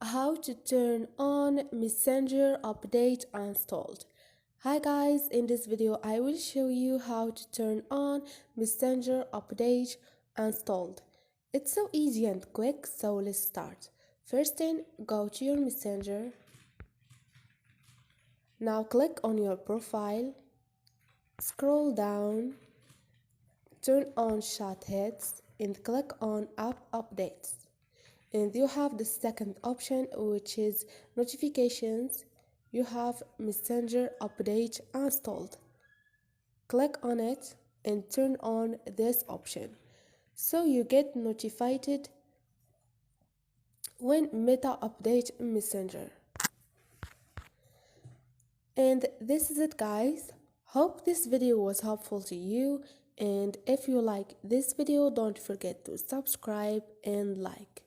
How to turn on Messenger update installed. Hi guys, in this video I will show you how to turn on Messenger update installed. It's so easy and quick, so let's start. First thing, go to your Messenger. Now click on your profile, scroll down, turn on chat heads and click on app updates. And you have the second option, which is notifications. You have Messenger update installed. Click on it and turn on this option so you get notified when Meta update Messenger. And this is it guys. Hope this video was helpful to you, and if you like this video, don't forget to subscribe and like.